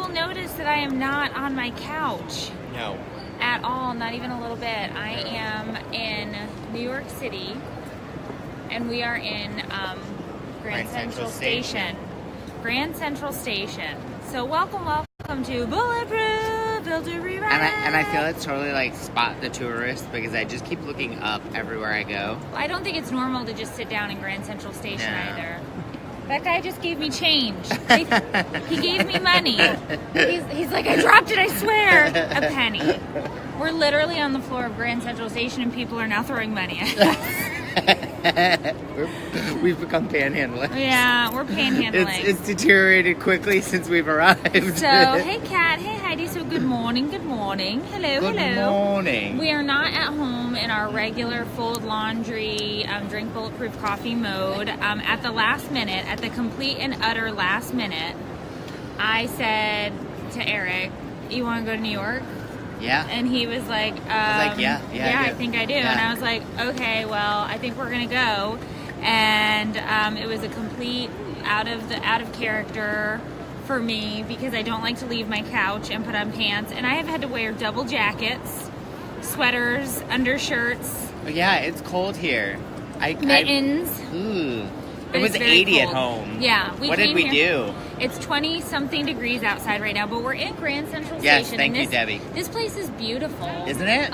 will notice that I am not on my couch. No. At all, not even a little bit. I am in New York City, and we are in Grand Central Station. Grand Central Station. So welcome to Bulletproof Filter Rewrite. And I feel it's totally like spot the tourist because I just keep looking up everywhere I go. I don't think it's normal to just sit down in Grand Central Station either. That guy just gave me change. He gave me money. He's like, I dropped it, I swear. A penny. We're literally on the floor of Grand Central Station and people are now throwing money at us. We've become panhandlers. Yeah, we're panhandling. It's deteriorated quickly since we've arrived. So, hey Kat, hey Heidi, so good morning. Hello. Good morning. We are not at home in our regular fold laundry, drink bulletproof coffee mode. At the last minute, at the complete and utter last minute, I said to Eric, you want to go to New York? Yeah. And he was like, yeah, I think I do. Yeah. And I was like, okay, well, I think we're going to go. And it was a complete out of character for me because I don't like to leave my couch and put on pants. And I have had to wear double jackets, sweaters, undershirts. Yeah, it's cold here. Mittens. It was 80 cold at home. Yeah. What did we do? It's 20-something degrees outside right now, but we're in Grand Central Station. Yes, thank you, Debbie. This place is beautiful. Isn't it?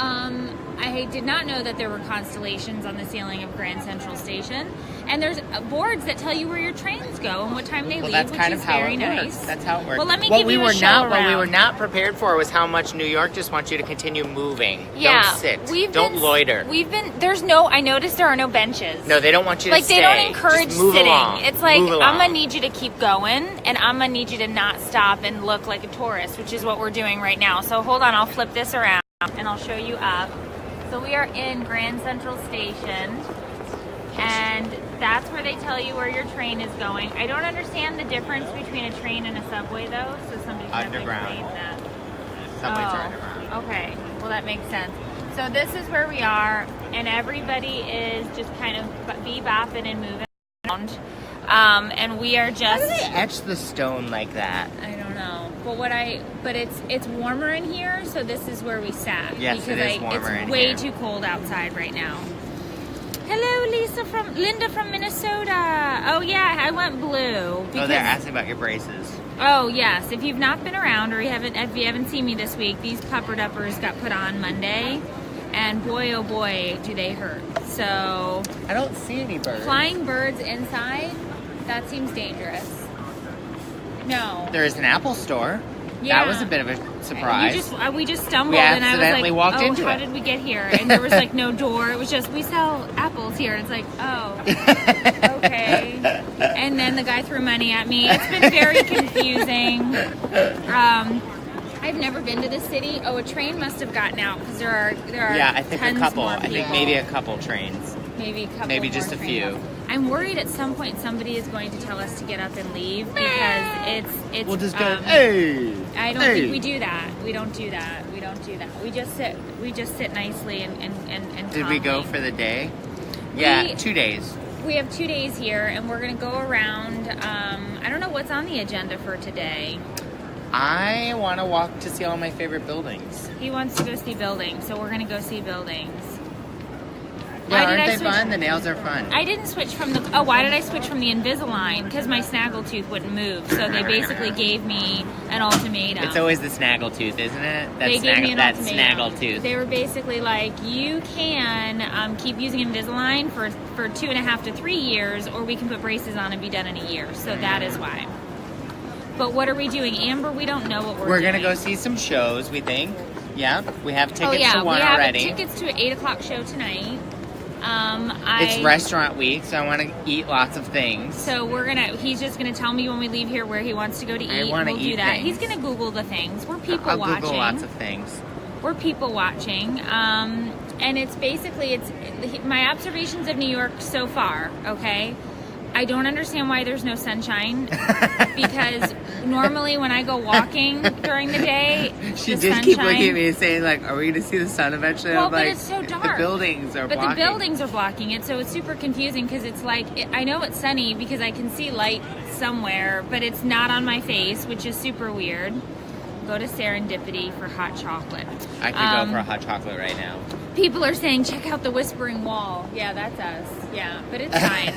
I did not know that there were constellations on the ceiling of Grand Central Station. And there's boards that tell you where your trains go and what time they leave, that's which kind is of how very it nice. works. That's how it works. Well, let me give you a show around. What we were not prepared for was how much New York just wants you to continue moving. Yeah, don't sit. Don't loiter. I noticed there are no benches. No, they don't want you to stay. Like, they don't encourage just move sitting. Along. It's like, move I'm along. going to need you to keep going, and I'm going to need you to not stop and look like a tourist, which is what we're doing right now. So hold on, I'll flip this around, and I'll show you up. So we are in Grand Central Station, and that's where they tell you where your train is going. I don't understand the difference between a train and a subway, though, so somebody's going to explain that. Subways are underground. Okay, well that makes sense. So this is where we are, and everybody is just kind of bebopping and moving around. And we are just... How do they etch the stone like that? I don't know. But it's warmer in here, so this is where we sat. Yes, because it is warmer in it's way here. too cold outside right now. Hello, Linda from Minnesota. Oh yeah, I went blue. They're asking about your braces. Oh yes, if you've not been around or if you haven't seen me this week, these pupper duppers got put on Monday, and boy oh boy do they hurt. So I don't see any birds. Flying birds inside, that seems dangerous. No. There is an Apple store. Yeah. That was a bit of a surprise. We just stumbled, We and I was accidentally like, walked "Oh, into how it. did we get here?" And there was like no door. It was just, we sell apples here. And it's like, oh, okay. And then the guy threw money at me. It's been very confusing. I've never been to this city. Oh, a train must have gotten out because there are yeah, I think tons a couple. more I think people. maybe a couple trains. Maybe a couple. Maybe more just a trains. few. I'm worried at some point somebody is going to tell us to get up and leave because it's. We'll just go. Hey. I don't hey. think we do that. We don't do that. We just sit nicely and Did we go calmly. for the day? Yeah, 2 days. We have 2 days here, and we're going to go around. I don't know what's on the agenda for today. I want to walk to see all my favorite buildings. He wants to go see buildings, so we're going to go see buildings. Yeah, aren't they fun? The nails are fun. I didn't switch from the... Oh, why did I switch from the Invisalign? Because my snaggletooth wouldn't move, so they basically gave me an ultimatum. It's always the snaggletooth, isn't it? They gave me an ultimatum. Snaggletooth. They were basically like, you can keep using Invisalign for 2.5 to 3 years, or we can put braces on and be done in a year. So that is why. But what are we doing? Amber, we don't know what we're doing. We're going to go see some shows, we think. Yeah, we have tickets to one we have already. Tickets to an 8 o'clock show tonight. It's restaurant week, so I want to eat lots of things. So he's just gonna tell me when we leave here where he wants to go to eat. I want to we'll eat do that. things. He's gonna Google the things. We're people watching. I'll Google lots of things. We're people watching. And it's basically, my observations of New York so far, okay? I don't understand why there's no sunshine because normally when I go walking during the day, she the just sunshine, keep looking at me and saying like, "Are we going to see the sun eventually?" Well, I'm but like, it's so dark. The buildings are blocking. But the buildings are blocking it, so it's super confusing because it's like I know it's sunny because I can see light somewhere, but it's not on my face, which is super weird. Go to Serendipity for hot chocolate. I could go for a hot chocolate right now. People are saying, check out the Whispering Wall. Yeah, that's us. Yeah, but it's fine.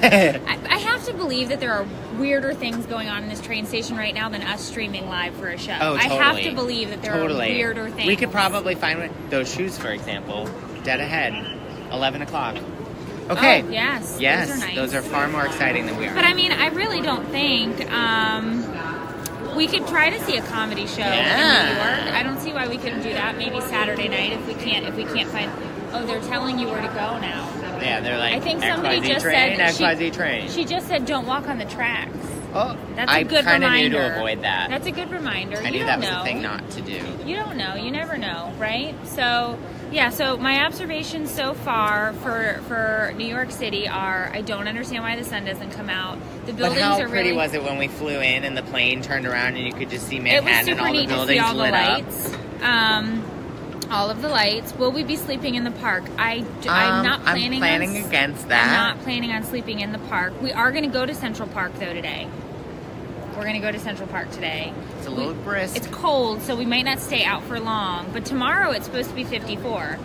I have to believe that there are weirder things going on in this train station right now than us streaming live for a show. Oh, totally. I have to believe that there are weirder things. We could probably find those shoes, for example, dead ahead, 11 o'clock. Okay. Oh, yes. Yes, those are nice. Those are far more exciting than we are. But I mean, I really don't think we could try to see a comedy show in New York. I don't see why we couldn't do that. Maybe Saturday night if we can't find. Oh, they're telling you where to go now. Yeah, they're like, I think somebody XYZ just train, said XYZ train. She just said, don't walk on the tracks. Oh, that's a good reminder. I kind of knew to avoid that. That's a good reminder. I knew that was the thing not to do. You don't know. You never know, right? So, yeah, so my observations so far for New York City are, I don't understand why the sun doesn't come out. The buildings but how are pretty really... was it when we flew in and the plane turned around and you could just see Manhattan and all the buildings lit up? It was super neat to see all the lit lights. All of the lights. Will we be sleeping in the park? I'm not planning. I'm planning against that. I'm not planning on sleeping in the park. We are going to go to Central Park though today. We're going to go to Central Park today. It's a little brisk. It's cold, so we might not stay out for long. But tomorrow it's supposed to be 54.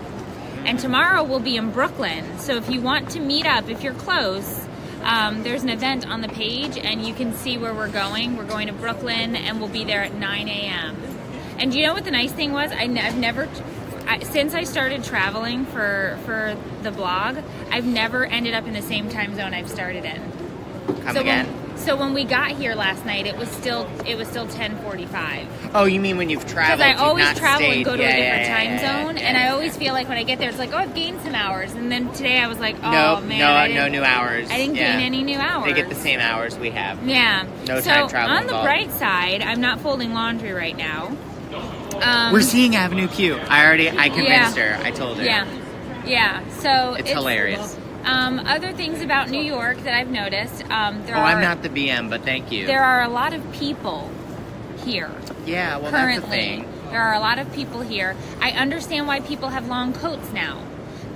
And tomorrow we'll be in Brooklyn. So if you want to meet up, if you're close, there's an event on the page and you can see where we're going. We're going to Brooklyn and we'll be there at 9 a.m. And do you know what the nice thing was? Since I started traveling for the blog, I've never ended up in the same time zone I've started in. Come again? So when we got here last night, it was still 10:45. Oh, you mean when you've traveled? Because I always travel stayed. and go to a different time zone, and I always feel like when I get there, it's like, oh, I've gained some hours. And then today I was like, oh man, no new hours. I didn't gain any new hours. They get the same hours we have. Yeah. No time travel on involved. The bright side, I'm not folding laundry right now. We're seeing Avenue Q. I convinced her. I told her. Yeah. So it's hilarious. Other things about New York that I've noticed. I'm not the BM, but thank you. There are a lot of people here. Yeah, well, currently. That's the thing. There are a lot of people here. I understand why people have long coats now,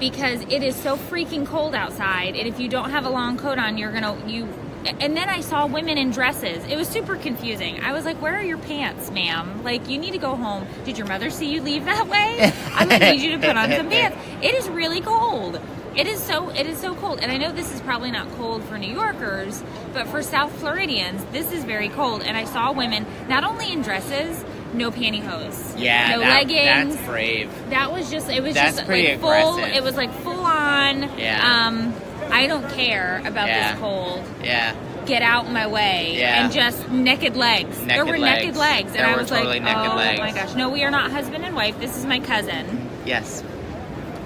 because it is so freaking cold outside, and if you don't have a long coat on, And then I saw women in dresses. It was super confusing. I was like, where are your pants, ma'am? Like, you need to go home. Did your mother see you leave that way? I'm going to need you to put on some pants. It is really cold. It is so cold. And I know this is probably not cold for New Yorkers, but for South Floridians, this is very cold. And I saw women, not only in dresses, no pantyhose. Yeah, no leggings. That's brave. That's pretty like full. aggressive. It was like full on. Yeah. I don't care about this cold. Yeah. Get out my way. Yeah. And just naked legs. There were naked legs. And I was like, oh my gosh. No, we are not husband and wife. This is my cousin. Yes.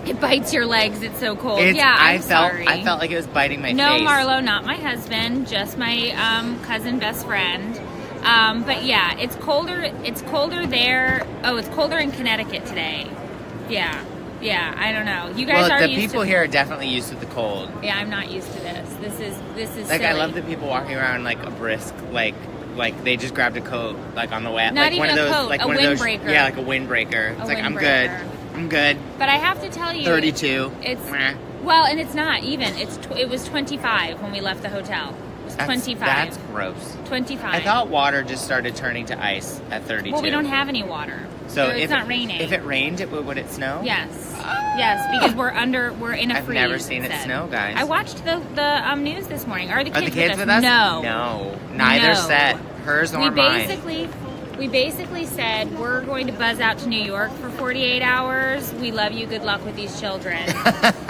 It bites your legs. It's so cold. I sorry. I felt like it was biting my face. No, Marlo, not my husband. Just my cousin, best friend. But yeah, it's colder. It's colder there. Oh, it's colder in Connecticut today. Yeah, I don't know. You guys are used to... the people here are definitely used to the cold. Yeah, I'm not used to this. This is like, silly. I love the people walking around like a brisk, like they just grabbed a coat, like on the way. Not like even one of those, a coat, like a one of windbreaker. Those, yeah, like a windbreaker. It's like, I'm good. But I have to tell you... 32. Well, and it's not even. It was 25 when we left the hotel. It was 25. That's gross. 25. I thought water just started turning to ice at 32. Well, we don't have any water. So it's not raining. If it rained, would it snow? Yes. Yes, because we're in a freeze. I've never seen it snow, guys. I watched the news this morning. Are the kids with us? No. Neither set. Hers or mine. We basically said, we're going to buzz out to New York for 48 hours. We love you. Good luck with these children.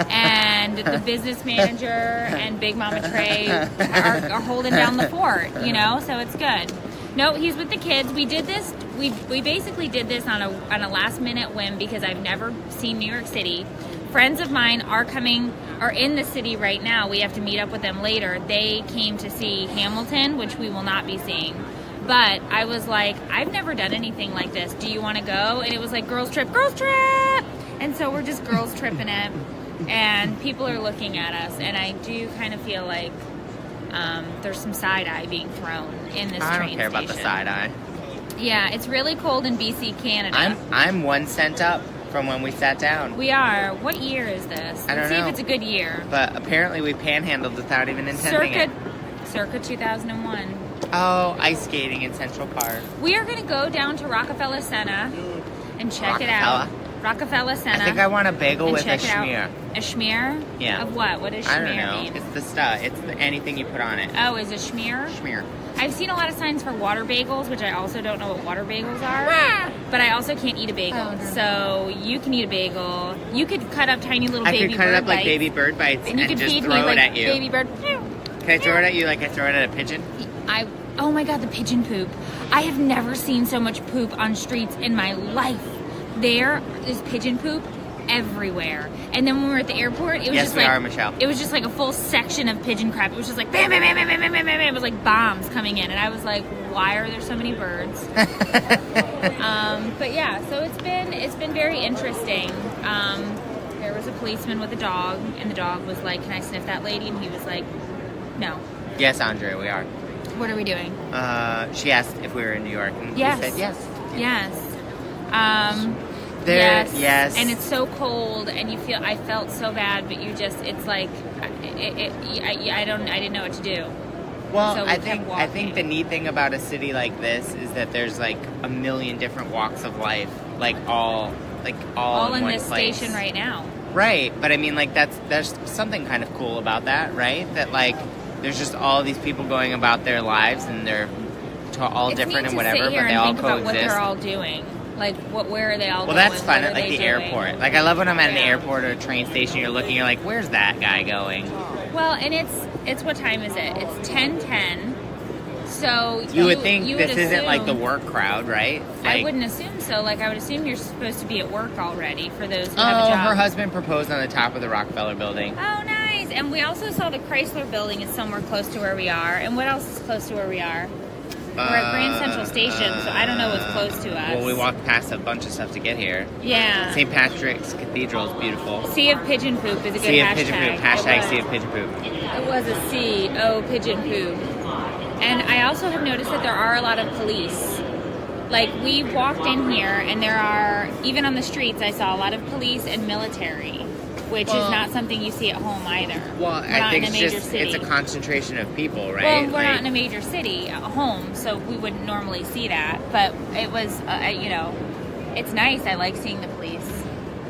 And the business manager and Big Mama Trey are holding down the fort, so it's good. No, he's with the kids. We did this. We basically did this on a last minute whim because I've never seen New York City. Friends of mine are in the city right now. We have to meet up with them later. They came to see Hamilton, which we will not be seeing. But I was like, I've never done anything like this. Do you want to go? And it was like, girls trip. And so we're just girls tripping it. And people are looking at us. And I do kind of feel like there's some side-eye being thrown in this train station. I don't care about the side-eye. Yeah, it's really cold in BC, Canada. I'm 1 cent up from when we sat down. We are. What year is this? I don't know. Let's see if it's a good year. But apparently we panhandled without even intending it. Circa 2001. Oh, ice skating in Central Park. We are going to go down to Rockefeller Center and check it out. Rockefeller Center. I think I want a bagel with a schmear. A schmear? Yeah. Of what? What does schmear mean? I don't know. It's the stuff. It's anything you put on it. Oh, is it schmear? Schmear. I've seen a lot of signs for water bagels, which I also don't know what water bagels are. But I also can't eat a bagel. Oh, no. So you can eat a bagel. You could cut up tiny little baby bird bites. I could cut it up like baby bird bites and you could just feed throw me it like at you. Baby bird. Can I throw it at you like I throw it at a pigeon? Oh my god, the pigeon poop. I have never seen so much poop on streets in my life. There is pigeon poop everywhere. And then when we were at the airport, it was just like Michelle. It was just like a full section of pigeon crap. It was just like bam, bam, bam, bam, bam, bam, bam. It was like bombs coming in, and I was like, why are there so many birds? But yeah, so it's been very interesting. There was a policeman with a dog, and the dog was like, "Can I sniff that lady?" And he was like, "No." Yes, Andre, we are. What are we doing? She asked if we were in New York, and we said yes. Yes. Yes. And it's so cold, and I felt so bad, but it's like, I didn't know what to do. Well, so I think the neat thing about a city like this is that there's like a million different walks of life, all in this place. Station right now. Right, but I mean, like there's something kind of cool about that, right? That like there's just all these people going about their lives, and they're all different and whatever, but they all coexist. About what they're all doing. Like, where are they all going? Well, that's fun at, like, the doing? airport. Like, I love when I'm at an airport or a train station, you're looking, you're like, where's that guy going? Well, and it's what time is it? It's 10:10. So you would think this isn't, like, the work crowd, right? Like, I wouldn't assume so. Like, I would assume you're supposed to be at work already for those who have a job. Her husband proposed on the top of the Rockefeller building. Oh, nice. And we also saw the Chrysler building is somewhere close to where we are. And what else is close to where we are? We're at Grand Central Station, so I don't know what's close to us. Well, we walked past a bunch of stuff to get here. Yeah. St. Patrick's Cathedral is beautiful. Sea of Pigeon Poop is a good hashtag. Sea of Pigeon Poop. Hashtag Sea of Pigeon Poop. It was a sea. Oh, pigeon poop. And I also have noticed that there are a lot of police. Like, we walked in here, and there are, even on the streets, I saw a lot of police and military, which is not something you see at home either. Well, I think it's a concentration of people, right? Well, we're not in a major city at home, so we wouldn't normally see that. But it was, it's nice. I like seeing the police.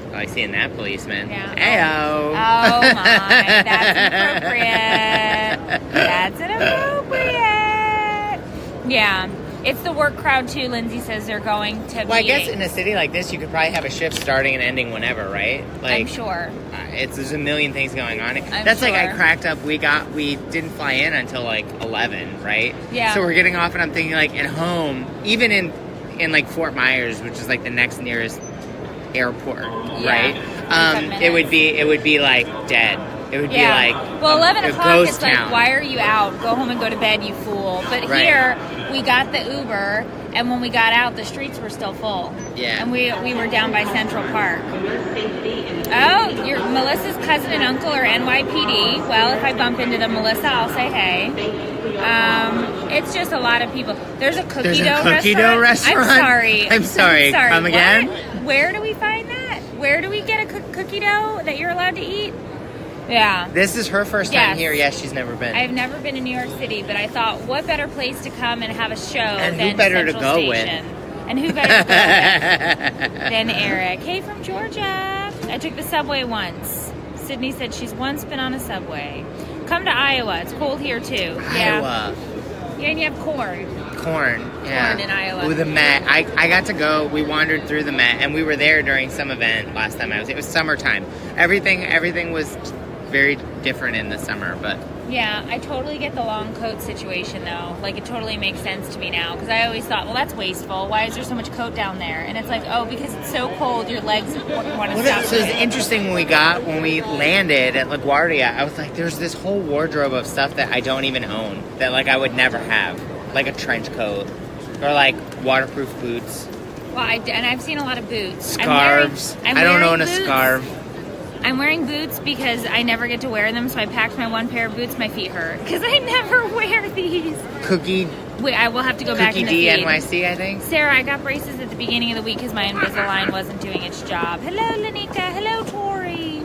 I like seeing that policeman. Yeah. Heyo. Oh my, that's inappropriate. That's inappropriate. Yeah. It's the work crowd, too. Lindsay says they're going to Well, I guess in a city like this, you could probably have a shift starting and ending whenever, right? Like, I'm sure. There's a million things going on. That's sure. like I cracked up. We didn't fly in until like 11, right? Yeah. So we're getting off, and I'm thinking like at home, even in like Fort Myers, which is like the next nearest airport, right? It would be like dead. It would be like 11 o'clock. It's town. like, why are you out? Go home and go to bed, you fool. But here we got the Uber, and when we got out, the streets were still full. Yeah. And we were down by Central Park. Oh, your Melissa's cousin and uncle are NYPD. Well, if I bump into them, Melissa, I'll say hey. It's just a lot of people. There's a cookie dough restaurant. I'm sorry. Come again? What? Where do we find that? Where do we get a cookie dough that you're allowed to eat? Yeah. This is her first time here. Yes, she's never been. I've never been in New York City, but I thought, what better place to come and have a show than who better Central to go Station? with? And who better to go with than Eric? Hey, from Georgia. I took the subway once. Sydney said she's once been on a subway. Come to Iowa. It's cold here, too. Iowa. Yeah, and you have corn. Corn, yeah. Corn in Iowa. Ooh, the Met. I got to go. We wandered through the Met, and we were there during some event last time I was. It was summertime. Everything was very different in the summer, but yeah, I totally get the long coat situation though. Like, it totally makes sense to me now, because I always thought, well, that's wasteful. Why is there so much coat down there? And it's like, oh, because it's so cold, your legs want to stop. So it's interesting when we landed at LaGuardia. I was like, there's this whole wardrobe of stuff that I don't even own, that like I would never have, like a trench coat or like waterproof boots. Well, I've seen a lot of boots. Scarves. I don't own a scarf. I'm wearing boots because I never get to wear them, so I packed my one pair of boots. My feet hurt because I never wear these. Wait, I will have to go back in the feed. NYC, I think. Sarah, I got braces at the beginning of the week because my Invisalign wasn't doing its job. Hello, Lanika. Hello, Tori.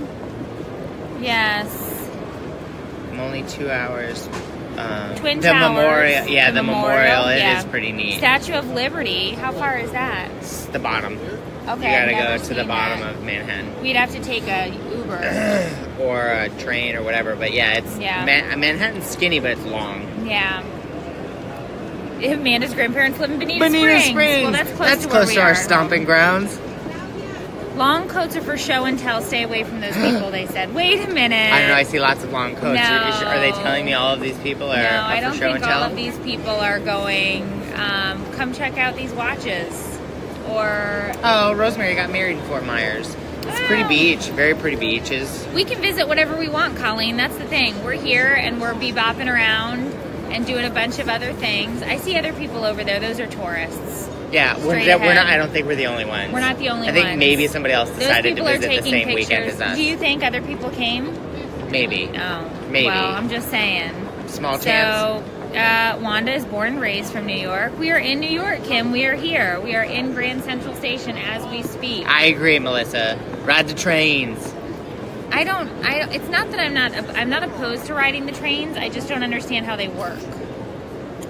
Yes. I'm only 2 hours Twin the Towers. memorial. Yeah, the memorial. It yeah. is pretty neat. Statue of Liberty. How far is that? It's the bottom. Okay, You I've gotta never go to the seen bottom that. of Manhattan. We'd have to take a Uber. Or a train or whatever. But yeah, it's Manhattan's skinny, but it's long. Yeah. Amanda's grandparents live in Bonita Springs. Springs. Well, that's close to where we our are. stomping grounds. Long coats are for show and tell. Stay away from those people, they said. Wait a minute. I don't know. I see lots of long coats. No. Are they telling me all of these people are No, up I for don't show think and all tell? of these people are going, come check out these watches. Or Oh, Rosemary got married in Fort Myers. It's a pretty beach. Very pretty beaches. we can visit whatever we want, Colleen. That's the thing. We're here and we're bebopping around and doing a bunch of other things. I see other people over there. Those are tourists. Yeah, we're Straight ahead. not. I don't think we're the only ones. We're not the only I think ones. maybe somebody else Those decided to people are visit the taking same pictures. weekend as us. Do you think other people came? Maybe. Oh. Maybe. Well, I'm just saying. Small chance. So, Wanda is born and raised from New York. We are in New York, Kim. We are here. We are in Grand Central Station as we speak. I agree, Melissa. Ride the trains. I don't. It's not that I'm not opposed to riding the trains. I just don't understand how they work.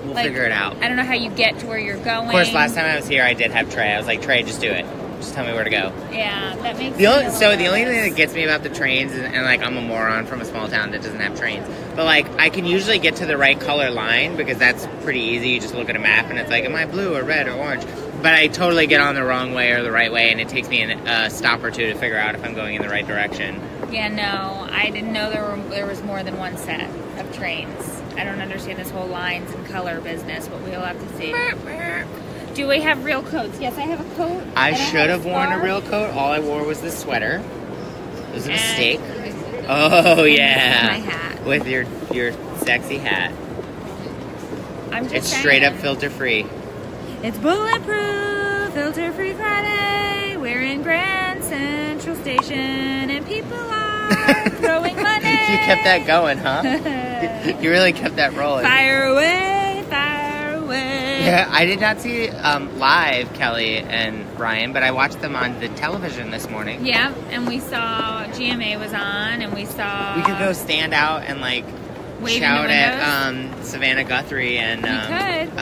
We'll figure it out. I don't know how you get to where you're going. Of course, last time I was here, I did have Trey. I was like, Trey, just do it. Just tell me where to go. Yeah, that makes The only nervous. thing that gets me about the trains, and like I'm a moron from a small town that doesn't have trains, but like I can usually get to the right color line because that's pretty easy. You just look at a map and it's like, am I blue or red or orange? But I totally get on the wrong way or the right way, and it takes me a stop or two to figure out if I'm going in the right direction. Yeah, no, I didn't know there was more than one set of trains. I don't understand this whole lines and color business, but we'll have to see. Do we have real coats? Yes, I have a coat. I should have worn a scarf. real coat. All I wore was this sweater. It was a And- mistake. Oh yeah, my hat. with your sexy hat. I'm just It's saying. straight up filter free. It's bulletproof, filter-free Friday. We're in Grand Central Station, and people are throwing money. You kept that going, huh? You really kept that rolling. Fire away, fire away. Yeah, I did not see live Kelly and Ryan, but I watched them on the television this morning. Yeah, and we saw GMA was on, and we saw. We could go stand out and like Wave in shout the at Savannah Guthrie and could.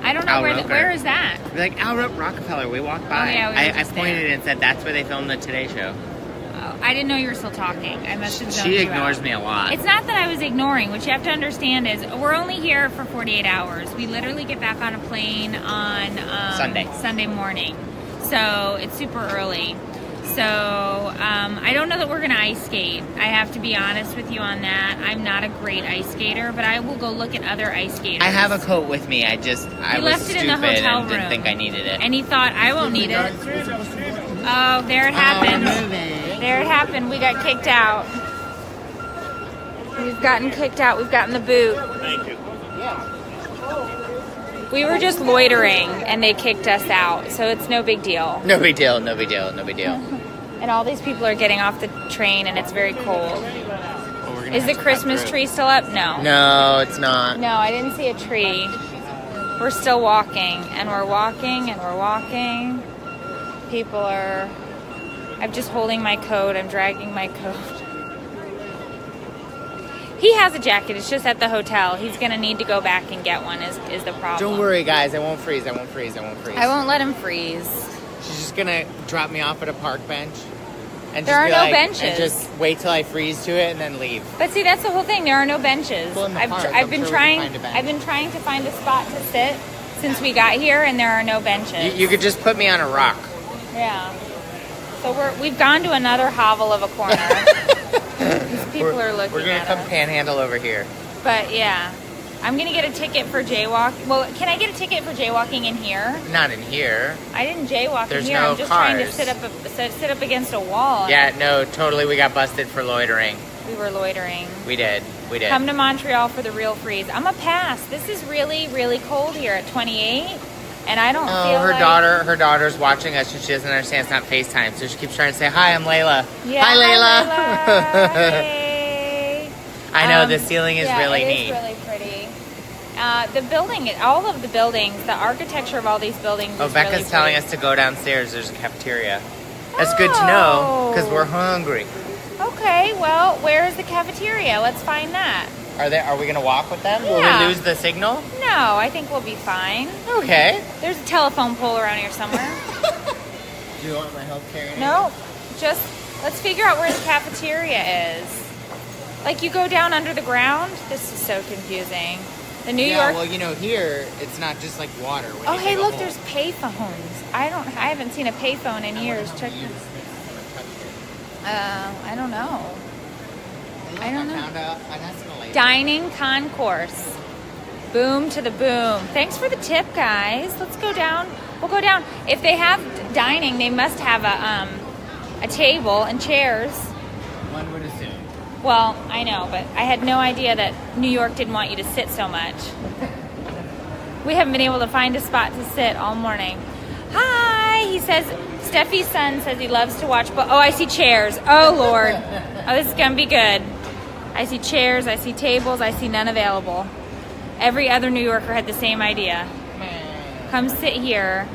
I don't know Al where. Roker. Where is that? We're like Al Rockefeller. We walked by. Oh, yeah, we were I just pointed there. and said that's where they filmed the Today Show. Oh, I didn't know you were still talking. I must have zoned She you ignores out. me a lot. It's not that I was ignoring. What you have to understand is we're only here for 48 hours. We literally get back on a plane on Sunday morning. So it's super early. So I don't know that we're going to ice skate. I have to be honest with you on that. I'm not a great ice skater, but I will go look at other ice skaters. I have a coat with me. I was left it in the stupid hotel and didn't room. think I needed it. And he thought, I won't need it. Oh, there it happened. There it happened. We got kicked out. We've gotten kicked out. We've gotten the boot. Thank you. We were just loitering and they kicked us out. So it's no big deal. No big deal. No big deal. No big deal. And all these people are getting off the train and it's very cold. Well, we're gonna Is have the to cut Christmas through. tree still up? No. No, it's not. No, I didn't see a tree. We're still walking and we're walking and we're walking. People are... I'm just holding my coat. I'm dragging my coat. He has a jacket. It's just at the hotel. He's going to need to go back and get one is the problem. Don't worry, guys. I won't freeze. I won't freeze. I won't freeze. I won't let him freeze. She's just gonna drop me off at a park bench. And There just are be no like, benches. And just wait till I freeze to it and then leave. But see, that's the whole thing. There are no benches. Well, in the park, I've I'm been sure we trying. can find a bench. I've been trying to find a spot to sit since we got here, and there are no benches. You could just put me on a rock. Yeah. So we've gone to another hovel of a corner. These people are looking We're gonna at come us. panhandle over here. But yeah, I'm gonna get a ticket for jaywalk. Well, can I get a ticket for jaywalking in here? Not in here. I didn't jaywalk There's in here. no I'm just trying to cars. sit up against a wall. Yeah, no, totally. We got busted for loitering. We were loitering. We did. We did. Come to Montreal for the real freeze. I'm a pass. This is really, really cold here at 28, and I don't Oh, feel her like... her daughter's watching us, and she doesn't understand it's not FaceTime, so she keeps trying to say, "Hi, I'm Layla." Yeah, Hi, Layla. Hey. I know the ceiling is yeah, really it neat. is really pretty. The building, all of the buildings, the architecture of all these buildings. Oh, is Becca's really telling pretty. us to go downstairs. There's a cafeteria. That's good to know because we're hungry. Okay, well, where is the cafeteria? Let's find that. Are we gonna walk with them? Will Yeah. we lose the signal? No, I think we'll be fine. Okay. There's a telephone pole around here somewhere. Do you want my help carrying it? No, just let's figure out where the cafeteria is. Like you go down under the ground. This is so confusing. The New York. Well, here it's not just like water. When Oh, you hey, dig a look, hole. there's payphones. I haven't seen a payphone in years. Check. I don't know. I don't know. Found an escalator. Dining concourse. Boom to the boom. Thanks for the tip, guys. Let's go down. We'll go down. If they have dining, they must have a table and chairs. One would assume. Well, I know, but I had no idea that New York didn't want you to sit so much. We haven't been able to find a spot to sit all morning. Hi, he says, Steffi's son says he loves to watch, but I see chairs. Oh, Lord. Oh, this is going to be good. I see chairs, I see tables, I see none available. Every other New Yorker had the same idea. Come sit here.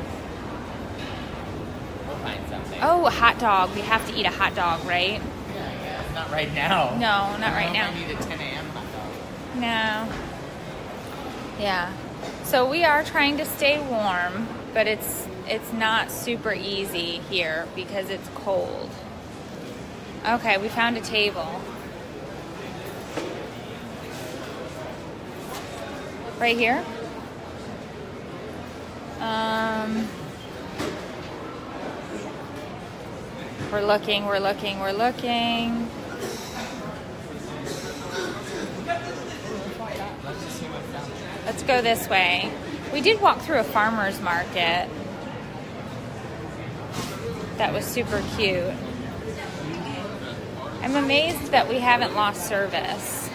We'll find something. Oh, a hot dog. We have to eat a hot dog, right? Yeah, not right now. No, not right now. I need a 10 a.m. hot dog. No. Yeah. So we are trying to stay warm, but it's not super easy here because it's cold. Okay, we found a table. Right here. We're looking. Let's go this way. We did walk through a farmer's market. That was super cute. I'm amazed that we haven't lost service.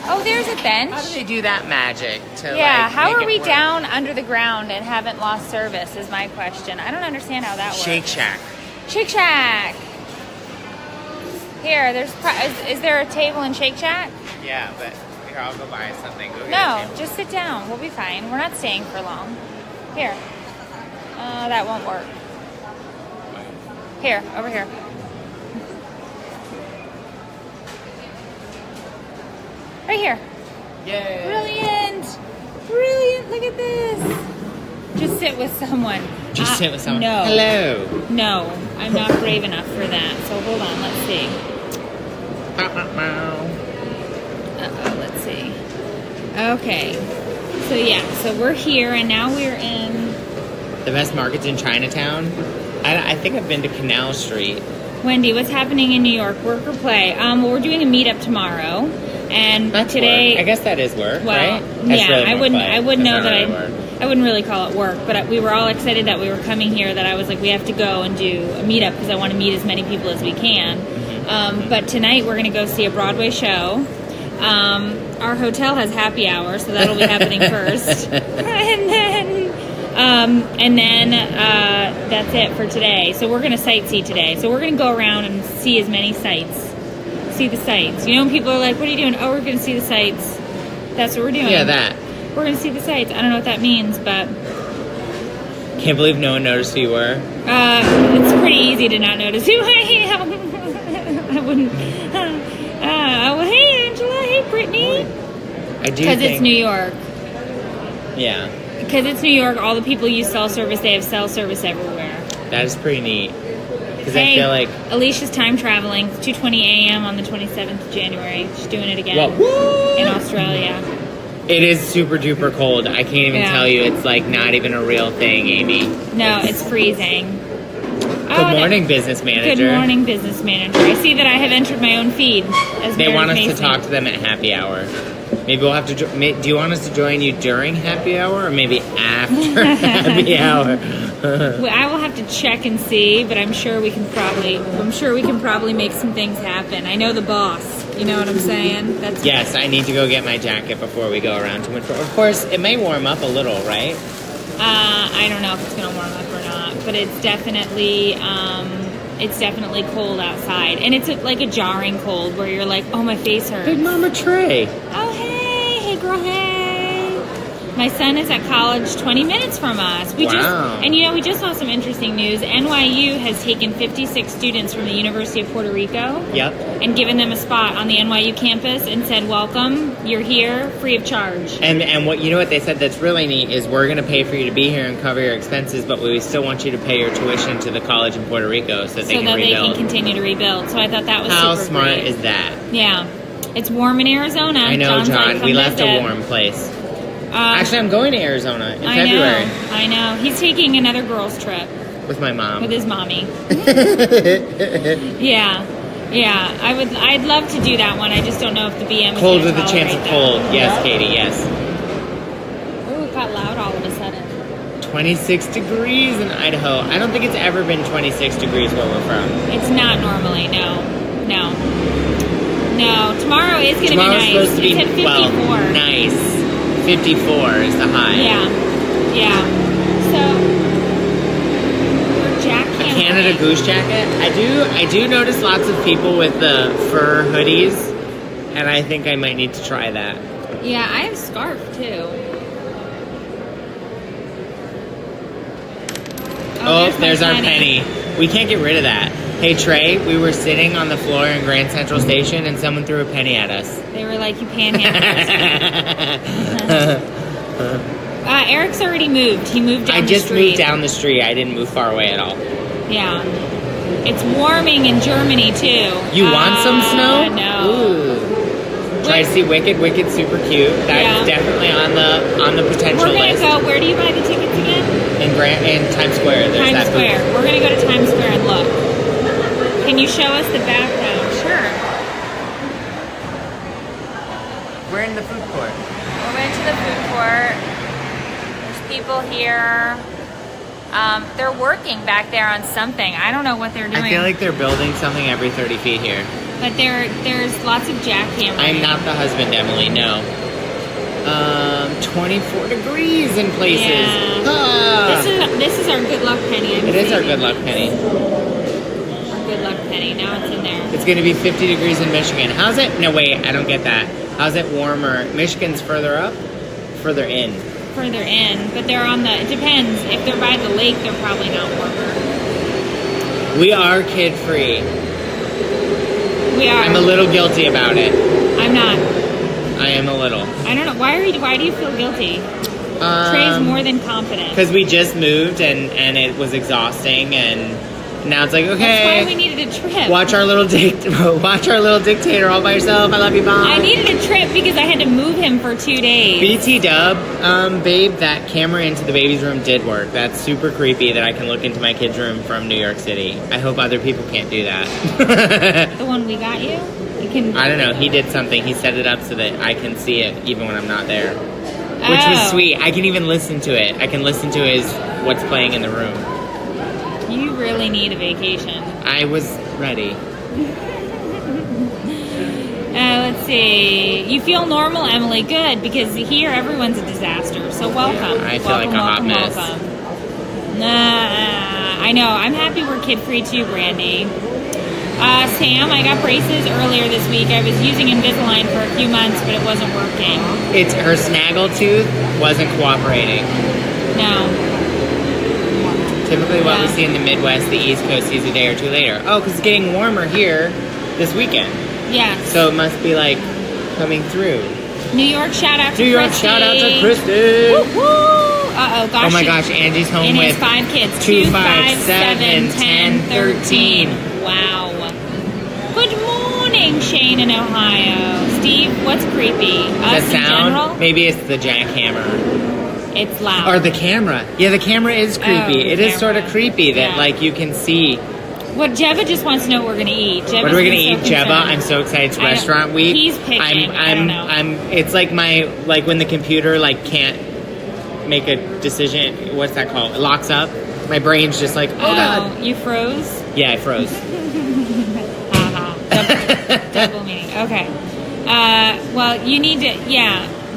Oh, there's a bench. How do they do that magic? How make are it we work? down under the ground and haven't lost service is my question. I don't understand how that works. Shake Shack. Shake Shack. Here, is there a table in Shake Shack? Yeah, but here, I'll go buy something. Go get a No, table. just sit down. We'll be fine. We're not staying for long. Here. That won't work. Here, over here. Right here. Yay. Brilliant. Look at this. Just sit with someone. Just sit with someone. No. Hello. No, I'm not brave enough for that. So hold on, let's see. Let's see. Okay. So we're here and now we're in... The best markets in Chinatown. I think I've been to Canal Street. Wendy, what's happening in New York? Work or play? Well, we're doing a meetup tomorrow. And That's today... work. I guess that is work, Well, right? That's yeah, really I more wouldn't. play. I wouldn't That's know not that really work. I wouldn't really call it work, but we were all excited that we were coming here. That I was like, we have to go and do a meetup because I want to meet as many people as we can. But tonight we're going to go see a Broadway show. Our hotel has happy hour, so that'll be happening first, and then that's it for today. So we're going to sightsee today. So we're going to go around and see as many sights. See the sights. You know, when people are like, "What are you doing?" Oh, we're going to see the sights. That's what we're doing. Yeah, that. We're going to see the sights. I don't know what that means, but... Can't believe no one noticed who you were. It's pretty easy to not notice who I am. I wouldn't... well, hey, Angela. Hey, Brittany. I do Because think... it's New York. Yeah. Because it's New York, all the people use cell service. They have cell service everywhere. That is pretty neat. Because Hey, I feel like... Alicia's time traveling. It's 2:20 a.m. on the 27th of January. She's doing it again. What? In Australia. It is super duper cold. I can't even Yeah. tell you. It's like not even a real thing, Amy. No, it's freezing. Good morning, business manager. Good morning, business manager. I see that I have entered my own feed. As They Meredith want us Mason. to talk to them at happy hour. Maybe we'll have to... Do you want us to join you during happy hour or maybe after happy hour? Well, I will have to check and see, but I'm sure we can probably make some things happen. I know the boss. You know what I'm saying? That's Yes, I need to go get my jacket before we go around too much. Of course, it may warm up a little, right? I don't know if it's gonna warm up or not, but it's definitely cold outside, and it's like a jarring cold where you're like, oh, my face hurts. Big Mama Trey. Oh, hey girl, hey. My son is at college 20 minutes from us. We just saw some interesting news. NYU has taken 56 students from the University of Puerto Rico. Yep. And given them a spot on the NYU campus and said, welcome, you're here, free of charge. And what they said that's really neat is we're going to pay for you to be here and cover your expenses, but we still want you to pay your tuition to the college in Puerto Rico so that they can rebuild. They can continue to rebuild. So I thought that was How super smart great. is that? Yeah. It's warm in Arizona. I know, John's John. like, We left visit. a warm place. Actually, I'm going to Arizona in February. I know. He's taking another girls' trip. With my mom. With his mommy. Yeah. I'd love to do that one. I just don't know if the BM is Cold gonna with a chance of tolerate cold. that. Yes, Katie, yes. Ooh, it got loud all of a sudden. 26 degrees in Idaho. I don't think it's ever been 26 degrees where we're from. It's not normally, no. Tomorrow is going to be nice. Tomorrow's supposed to be, it's at 54. well, nice. 54 is the high. Yeah. So, we're A Canada Goose jacket. I do notice lots of people with the fur hoodies, and I think I might need to try that. Yeah, I have a scarf too. There's our penny. We can't get rid of that. Hey Trey, we were sitting on the floor in Grand Central Station and someone threw a penny at us. They were like, you panhandled. Eric's already moved. He moved down the street. I just moved down the street. I didn't move far away at all. Yeah. It's warming in Germany too. You want some snow? No. Ooh. Try to see Wicked. Wicked's super cute. That's definitely on the potential list. We're gonna go. Where do you buy the tickets again? In Times Square. There's Times that Square. booth. We're gonna go to Times Square and look. Can you show us the background? Sure. We're in the food court. We went to the food court. There's people here. They're working back there on something. I don't know what they're doing. I feel like they're building something every 30 feet here. But there's lots of jackhammering. I'm not the husband, Emily, no. 24 degrees in places. Yeah. Ah. This is our good luck penny. It is our good luck penny. Our good luck penny. Now it's in there. It's going to be 50 degrees in Michigan. How's it? No, wait, I don't get that. How's it warmer? Michigan's further up? Further in. Further in, but they're on the, it depends. If they're by the lake, they're probably not warmer. We are kid-free. We are. I'm a little guilty about it. I'm not. I am a little. I don't know. Why do you feel guilty? Trey's more than confident. Because we just moved and it was exhausting and now it's like, okay. That's why we needed a trip. Watch our little dictator all by yourself. I love you, Mom. I needed a trip because I had to move him for 2 days. BT dub, babe, that camera into the baby's room did work. That's super creepy that I can look into my kid's room from New York City. I hope other people can't do that. The one we got you? I don't know. He did something. He set it up so that I can see it even when I'm not there. Which was sweet. I can even listen to it. I can listen to what's playing in the room. You really need a vacation. I was ready. Let's see. You feel normal, Emily. Good, because here everyone's a disaster. So welcome. I feel like a hot mess. I know. I'm happy we're kid-free too, Brandy. Sam, I got braces earlier this week. I was using Invisalign for a few months, but it wasn't working. It's her snaggletooth wasn't cooperating. No. Typically what we see in the Midwest, the East Coast sees a day or two later. Oh, because it's getting warmer here this weekend. Yes. So it must be like coming through. New York shout out to Christy. New York shout out to Christy. Woo-hoo. Uh-oh, gosh. Oh my gosh, Angie's home and with his 5 kids. 2, 5, 7, 10, 13. Wow. Good morning, Shane in Ohio. Steve, what's creepy? Us The sound? in general? Maybe it's the jackhammer. It's loud. Or the camera. Yeah, the camera is creepy. It is sort of creepy that, like, you can see. What Jeva just wants to know what we're going to eat. What are we going to eat, Jeva? I'm so excited. It's restaurant week. He's picking. I don't know. It's like when the computer, like, can't make a decision. What's that called? It locks up. My brain's just like, oh God. You froze? Yeah, I froze. Double meaning. Okay. Well, you need to,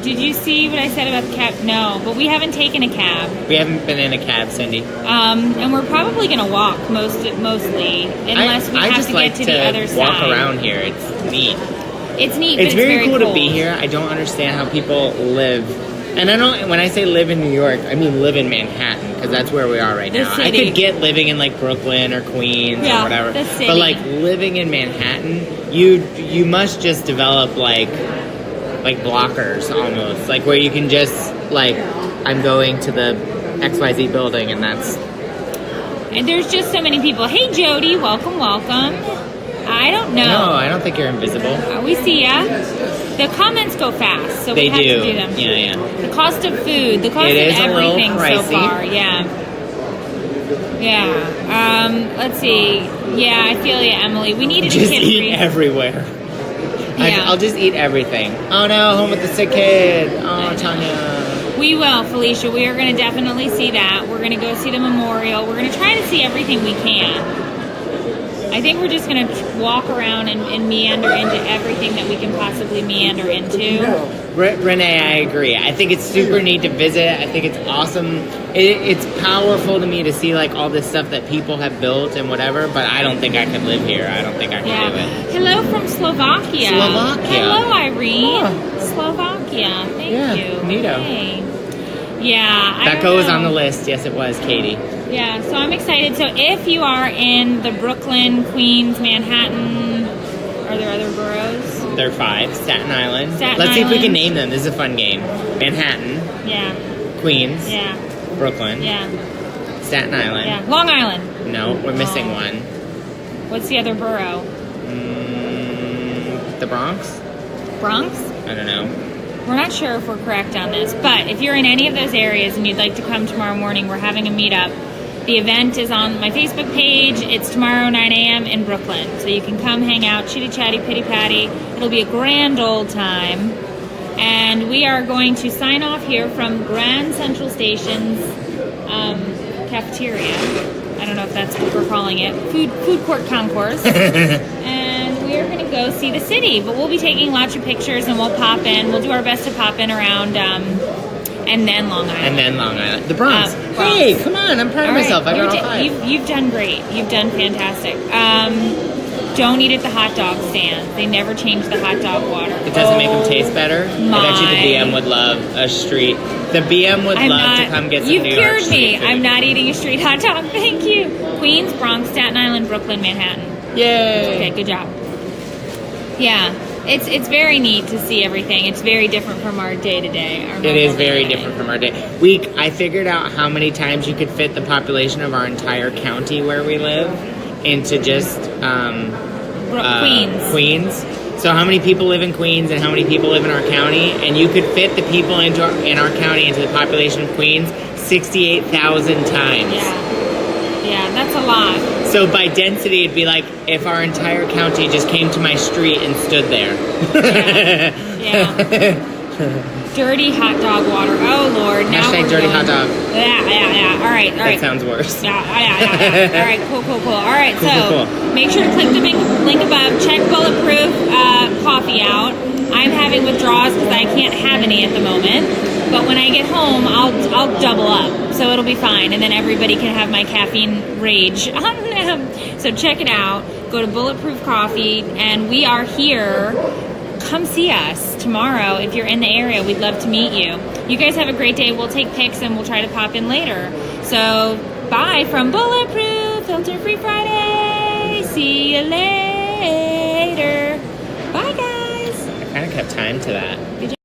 Did you see what I said about the cab? No, but we haven't taken a cab. We haven't been in a cab, Cindy. And we're probably going to walk mostly, unless we have to get to the other side. Walk around here. It's neat. It's neat. It's but very cool cold. to be here. I don't understand how people live And I don't. When I say live in New York, I mean live in Manhattan because that's where we are right The now. city. I could get living in like Brooklyn or Queens or whatever. the city. But like living in Manhattan, you must just develop like blockers almost, like where you can just like I'm going to the XYZ building and that's. And there's just so many people. Hey, Jody, welcome. I don't know. No, I don't think you're invisible. We see ya. The comments go fast, so They we have do. to do them. Yeah. The cost of food, the cost It of is a little everything so pricey. far. Yeah. Let's see. Yeah, I feel you, Emily. We needed Just a kid eat free. everywhere. Yeah. I'll just eat everything. Oh no, home with the sick kid. Oh, Tanya. We will, Felicia. We are going to definitely see that. We're going to go see the memorial. We're going to try to see everything we can. I think we're just going to walk around and meander into everything that we can possibly meander into. Renee, I agree. I think it's super neat to visit. I think it's awesome. It's powerful to me to see like all this stuff that people have built and whatever, but I don't think I could live here. I don't think I could do it. Hello from Slovakia. Slovakia. Hello, Irene. Oh. Slovakia. Thank you. Neato. Hey. Yeah. That goes on the list. Yes, it was, Katie. Yeah, so I'm excited. So if you are in the Brooklyn, Queens, Manhattan, are there other boroughs? There are 5. Staten Island. Staten Let's see if we Island. can name them. This is a fun game. Manhattan. Yeah. Queens. Yeah. Brooklyn. Yeah. Staten Island. Yeah. Long Island. No, we're missing one. What's the other borough? The Bronx? Bronx? I don't know. We're not sure if we're correct on this, but if you're in any of those areas and you'd like to come tomorrow morning, we're having a meetup. The event is on my Facebook page. It's tomorrow, 9 a.m. in Brooklyn. So you can come hang out, chitty-chatty, pitty-patty. It'll be a grand old time. And we are going to sign off here from Grand Central Station's cafeteria. I don't know if that's what we're calling it. Food court concourse. And we are going to go see the city. But we'll be taking lots of pictures and we'll pop in. We'll do our best to pop in around... and then Long Island. And then Long Island. The Bronx. Bronx. Hey, come on. I'm proud of All right. myself. I got all 5. You've done great. You've done fantastic. Don't eat at the hot dog stand. They never change the hot dog water. It doesn't make them taste better? I bet you my. the BM would love a street. The BM would love to come get some You've New York cured street me. food. I'm not eating a street hot dog. Thank you. Queens, Bronx, Staten Island, Brooklyn, Manhattan. Yay. Okay, good job. Yeah. It's very neat to see everything. It's very different from our day-to-day. It is very different from our day. I figured out how many times you could fit the population of our entire county where we live into just Queens. Queens. So how many people live in Queens and how many people live in our county? And you could fit the people in our county into the population of Queens 68,000 times. Yeah, that's a lot. So by density, it'd be like if our entire county just came to my street and stood there. Yeah. Dirty hot dog water. Oh, Lord. Now Hashtag we're dirty going. hot dog. Yeah. All right. That sounds worse. Yeah. All right, cool. All right, Cool. Make sure to click the link above. Check Bulletproof coffee out. I'm having withdrawals because I can't have any at the moment. But when I get home, I'll double up. So it'll be fine. And then everybody can have my caffeine rage on them. So check it out. Go to Bulletproof Coffee. And we are here. Come see us tomorrow if you're in the area. We'd love to meet you. You guys have a great day. We'll take pics and we'll try to pop in later. So bye from Bulletproof Filter Free Friday. See you later. Bye, guys. I kind of kept time to that.